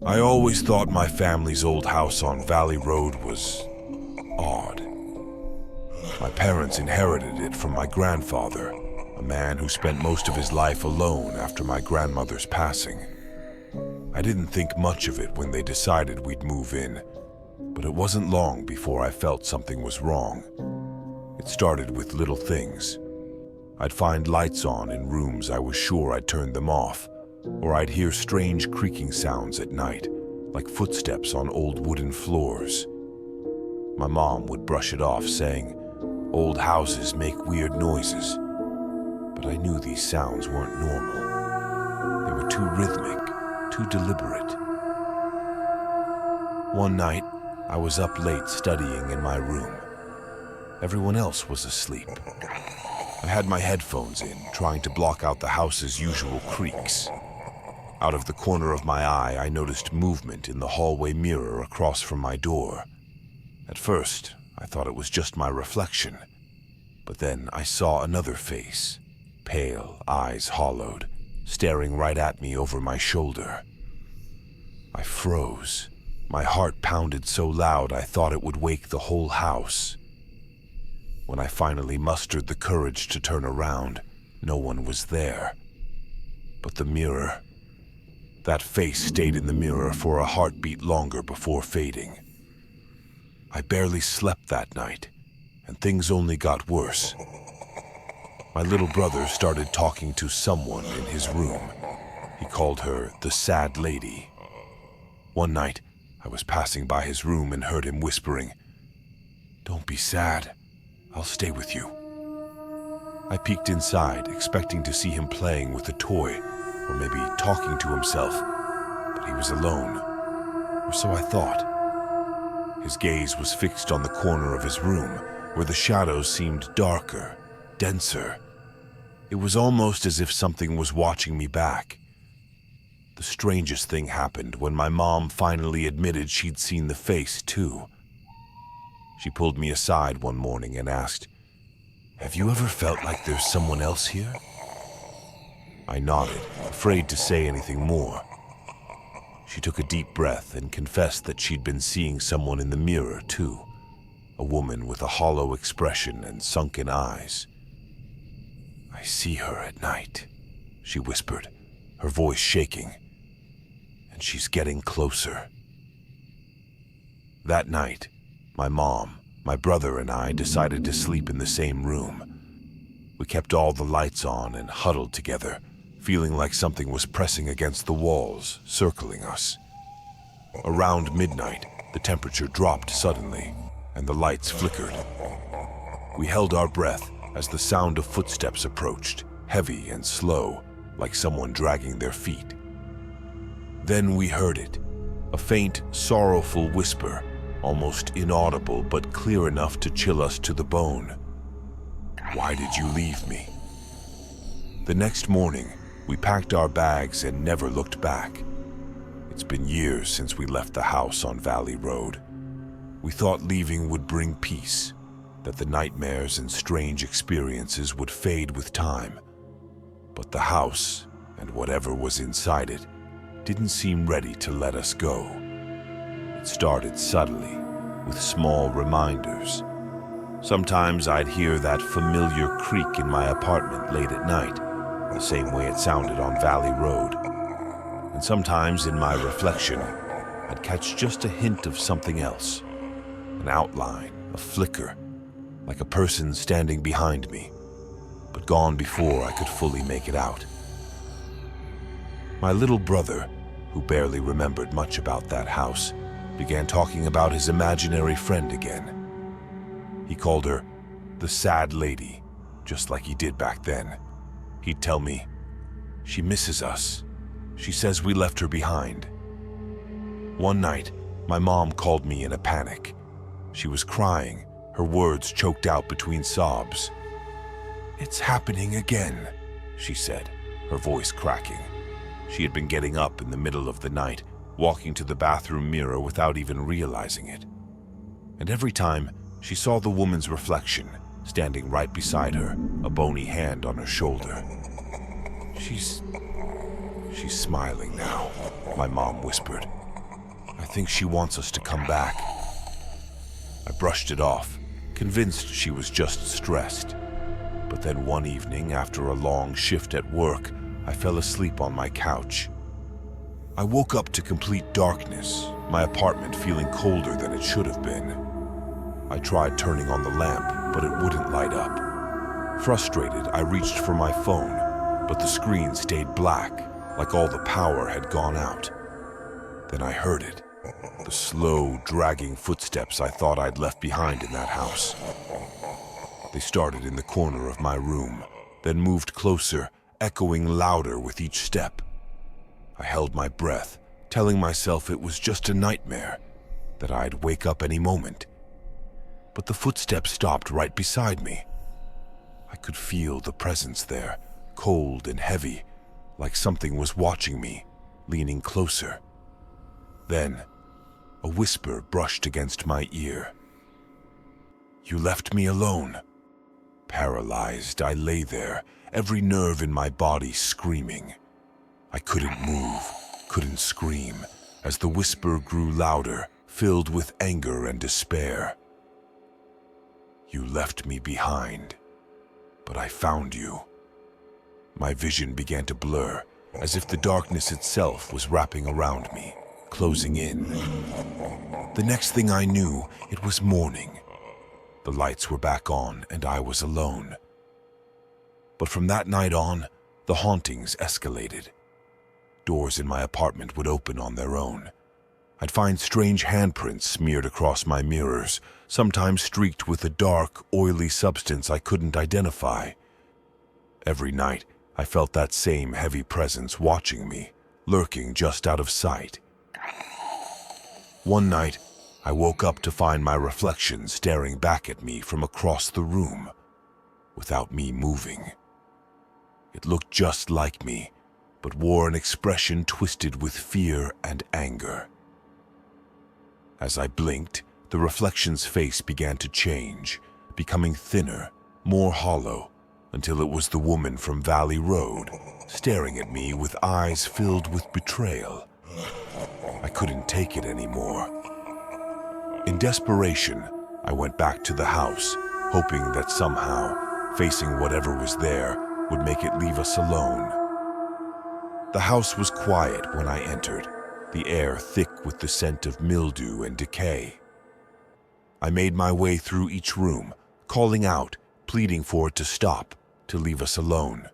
I always thought my family's old house on Valley Road was odd. My parents inherited it from my grandfather, a man who spent most of his life alone after my grandmother's passing. I didn't think much of it when they decided we'd move in, but it wasn't long before I felt something was wrong. It started with little things. I'd find lights on in rooms I was sure I'd turned them off, or I'd hear strange creaking sounds at night, like footsteps on old wooden floors. My mom would brush it off, saying, "Old houses make weird noises." But I knew these sounds weren't normal. They were too rhythmic, too deliberate. One night, I was up late studying in my room. Everyone else was asleep. I had my headphones in, trying to block out the house's usual creaks. Out of the corner of my eye, I noticed movement in the hallway mirror across from my door. At first, I thought it was just my reflection. But then I saw another face, pale, eyes hollowed, staring right at me over my shoulder. I froze. My heart pounded so loud I thought it would wake the whole house. When I finally mustered the courage to turn around, no one was there. But the mirror... that face stayed in the mirror for a heartbeat longer before fading. I barely slept that night, and things only got worse. My little brother started talking to someone in his room. He called her the sad lady. One night, I was passing by his room and heard him whispering, "Don't be sad. I'll stay with you." I peeked inside, expecting to see him playing with a toy, or maybe talking to himself, but he was alone, or so I thought. His gaze was fixed on the corner of his room, where the shadows seemed darker, denser. It was almost as if something was watching me back. The strangest thing happened when my mom finally admitted she'd seen the face, too. She pulled me aside one morning and asked, "Have you ever felt like there's someone else here?" I nodded, afraid to say anything more. She took a deep breath and confessed that she'd been seeing someone in the mirror, too. A woman with a hollow expression and sunken eyes. "I see her at night," she whispered, her voice shaking. "And she's getting closer." That night, my mom, my brother, and I decided to sleep in the same room. We kept all the lights on and huddled together, feeling like something was pressing against the walls, circling us. Around midnight, the temperature dropped suddenly, and the lights flickered. We held our breath as the sound of footsteps approached, heavy and slow, like someone dragging their feet. Then we heard it, a faint, sorrowful whisper, almost inaudible but clear enough to chill us to the bone. "Why did you leave me?" The next morning, we packed our bags and never looked back. It's been years since we left the house on Valley Road. We thought leaving would bring peace, that the nightmares and strange experiences would fade with time. But the house, and whatever was inside it, didn't seem ready to let us go. It started subtly, with small reminders. Sometimes I'd hear that familiar creak in my apartment late at night, the same way it sounded on Valley Road. And sometimes in my reflection, I'd catch just a hint of something else. An outline, a flicker, like a person standing behind me, but gone before I could fully make it out. My little brother, who barely remembered much about that house, began talking about his imaginary friend again. He called her the sad lady, just like he did back then. He'd tell me, "She misses us. She says we left her behind." One night, my mom called me in a panic. She was crying, her words choked out between sobs. "It's happening again," she said, her voice cracking. She had been getting up in the middle of the night, walking to the bathroom mirror without even realizing it. And every time, she saw the woman's reflection, standing right beside her, a bony hand on her shoulder. She's smiling now," my mom whispered, think she wants us to come back." I brushed it off, convinced she was just stressed. But then one evening, after a long shift at work, I fell asleep on my couch. I woke up to complete darkness, my apartment feeling colder than it should have been. I tried turning on the lamp, but it wouldn't light up. Frustrated, I reached for my phone, but the screen stayed black, like all the power had gone out. Then I heard it, the slow, dragging footsteps I thought I'd left behind in that house. They started in the corner of my room, then moved closer, echoing louder with each step. I held my breath, telling myself it was just a nightmare, that I'd wake up any moment. But the footsteps stopped right beside me. I could feel the presence there, cold and heavy, like something was watching me, leaning closer. Then, a whisper brushed against my ear. "You left me alone." Paralyzed, I lay there, every nerve in my body screaming. I couldn't move, couldn't scream, as the whisper grew louder, filled with anger and despair. "You left me behind, but I found you." My vision began to blur, as if the darkness itself was wrapping around me, closing in. The next thing I knew, it was morning. The lights were back on, and I was alone. But from that night on, the hauntings escalated. Doors in my apartment would open on their own. I'd find strange handprints smeared across my mirrors, sometimes streaked with a dark, oily substance I couldn't identify. Every night, I felt that same heavy presence watching me, lurking just out of sight. One night, I woke up to find my reflection staring back at me from across the room, without me moving. It looked just like me, but wore an expression twisted with fear and anger. As I blinked, the reflection's face began to change, becoming thinner, more hollow, until it was the woman from Valley Road, staring at me with eyes filled with betrayal. I couldn't take it anymore. In desperation, I went back to the house, hoping that somehow, facing whatever was there, would make it leave us alone. The house was quiet when I entered, the air thick with the scent of mildew and decay. I made my way through each room, calling out, pleading for it to stop, to leave us alone.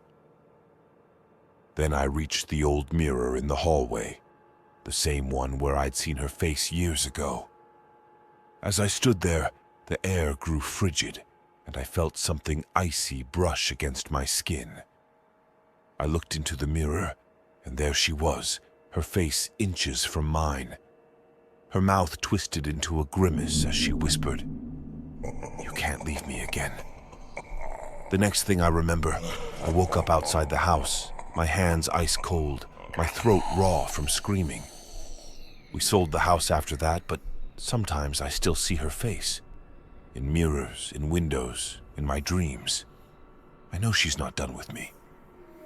Then I reached the old mirror in the hallway, the same one where I'd seen her face years ago. As I stood there, the air grew frigid, and I felt something icy brush against my skin. I looked into the mirror, and there she was, her face inches from mine. Her mouth twisted into a grimace as she whispered, "You can't leave me again." The next thing I remember, I woke up outside the house, my hands ice cold, my throat raw from screaming. We sold the house after that, but sometimes I still see her face. In mirrors, in windows, in my dreams. I know she's not done with me.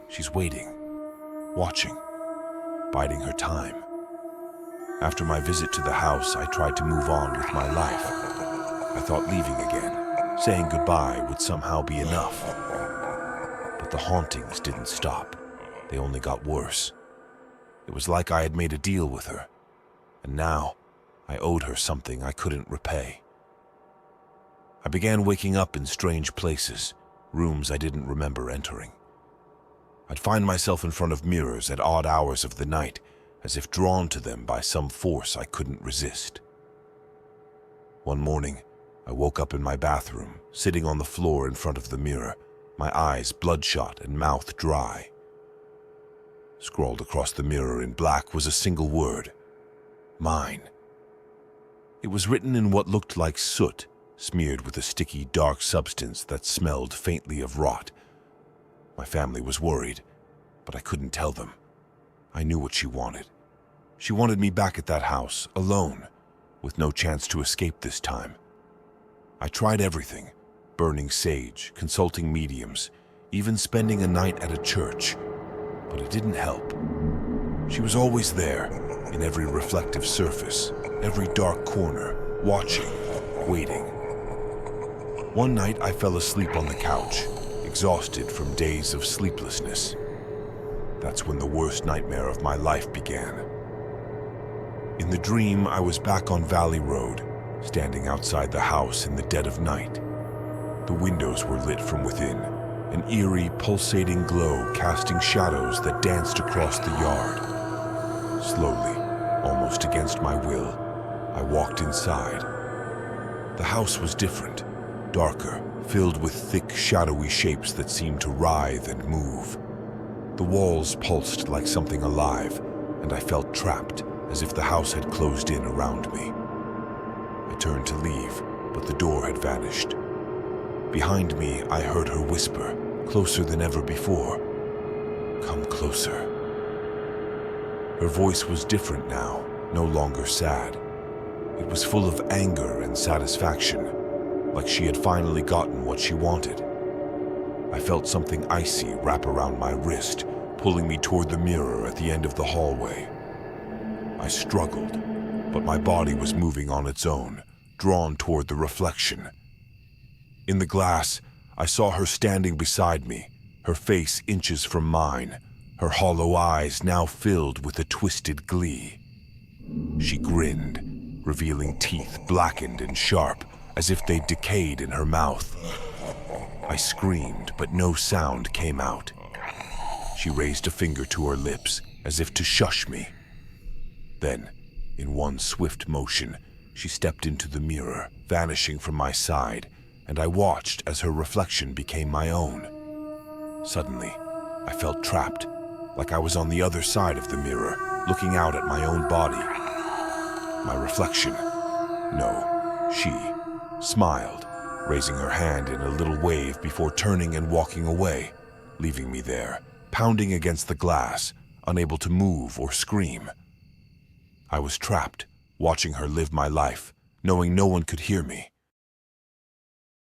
She's waiting, watching, biding her time. After my visit to the house, I tried to move on with my life. I thought leaving again, saying goodbye would somehow be enough. But the hauntings didn't stop. They only got worse. It was like I had made a deal with her, and now I owed her something I couldn't repay. I began waking up in strange places, rooms I didn't remember entering. I'd find myself in front of mirrors at odd hours of the night, as if drawn to them by some force I couldn't resist. One morning, I woke up in my bathroom, sitting on the floor in front of the mirror, my eyes bloodshot and mouth dry. Scrawled across the mirror in black was a single word: mine. It was written in what looked like soot, smeared with a sticky, dark substance that smelled faintly of rot. My family was worried, but I couldn't tell them. I knew what she wanted. She wanted me back at that house, alone, with no chance to escape this time. I tried everything, burning sage, consulting mediums, even spending a night at a church, but it didn't help. She was always there, in every reflective surface, every dark corner, watching, waiting. One night I fell asleep on the couch, exhausted from days of sleeplessness. That's when the worst nightmare of my life began. In the dream, I was back on Valley Road, standing outside the house in the dead of night. The windows were lit from within, an eerie, pulsating glow casting shadows that danced across the yard. Slowly, almost against my will, I walked inside. The house was different, darker, filled with thick, shadowy shapes that seemed to writhe and move. The walls pulsed like something alive, and I felt trapped, as if the house had closed in around me. I turned to leave, but the door had vanished. Behind me, I heard her whisper, closer than ever before. "Come closer." Her voice was different now, no longer sad. It was full of anger and satisfaction, like she had finally gotten what she wanted. I felt something icy wrap around my wrist, pulling me toward the mirror at the end of the hallway. I struggled, but my body was moving on its own, drawn toward the reflection. In the glass, I saw her standing beside me, her face inches from mine, her hollow eyes now filled with a twisted glee. She grinned, revealing teeth blackened and sharp, as if they'd decayed in her mouth. I screamed, but no sound came out. She raised a finger to her lips, as if to shush me. Then, in one swift motion, she stepped into the mirror, vanishing from my side, and I watched as her reflection became my own. Suddenly, I felt trapped, like I was on the other side of the mirror, looking out at my own body. My reflection, no, she, smiled, raising her hand in a little wave before turning and walking away, leaving me there, pounding against the glass, unable to move or scream. I was trapped, watching her live my life, knowing no one could hear me.